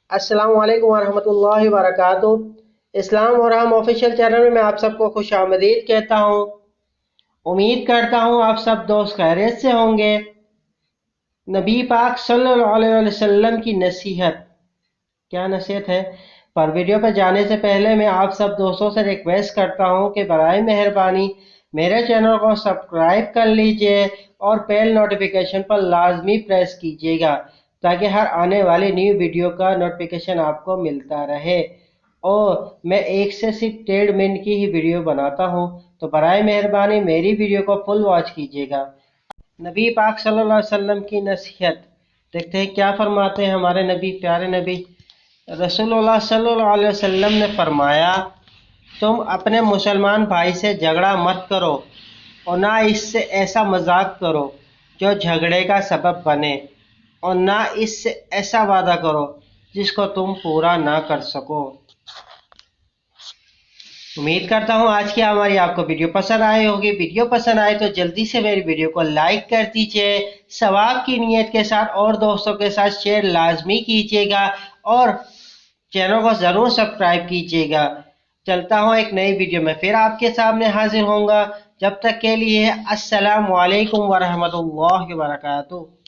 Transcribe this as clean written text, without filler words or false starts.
السلام علیکم ورحمۃ اللہ وبرکاتہ۔ اسلام اور ہم آوفیشل چینل میں آپ سب کو خوش آمدید کہتا ہوں۔ امید کرتا ہوں آپ سب دوست خیریت سے ہوں گے۔ نبی پاک صلی اللہ علیہ وسلم کی نصیحت، کیا نصیحت ہے؟ پر ویڈیو پہ جانے سے پہلے میں آپ سب دوستوں سے ریکویسٹ کرتا ہوں کہ برائے مہربانی میرے چینل کو سبسکرائب کر لیجئے اور بیل نوٹیفیکیشن پر لازمی پریس کیجئے گا تاکہ ہر آنے والی نیو ویڈیو کا نوٹیفیکیشن آپ کو ملتا رہے۔ اور میں ایک سے صرف 1.5 منٹ کی ہی ویڈیو بناتا ہوں، تو برائے مہربانی میری ویڈیو کو فل واچ کیجئے گا۔ نبی پاک صلی اللہ علیہ وسلم کی نصیحت، دیکھتے ہیں کیا فرماتے ہیں ہمارے نبی، پیارے نبی رسول اللہ صلی اللہ علیہ وسلم نے فرمایا، تم اپنے مسلمان بھائی سے جھگڑا مت کرو اور نہ اس سے ایسا مذاق کرو جو جھگڑے کا سبب بنے، اور نہ اس سے ایسا وعدہ کرو جس کو تم پورا نہ کر سکو۔ امید کرتا ہوں آج کی ہماری آپ کو ویڈیو پسند آئی ہوگی۔ ویڈیو پسند آئے تو جلدی سے میری ویڈیو کو لائک کر دیجئے، ثواب کی نیت کے ساتھ اور دوستوں کے ساتھ شیئر لازمی کیجئے گا اور چینل کو ضرور سبسکرائب کیجئے گا۔ چلتا ہوں ایک نئی ویڈیو میں پھر آپ کے سامنے حاضر ہوں گا، جب تک کے لیے السلام علیکم ورحمۃ اللہ وبرکاتہ۔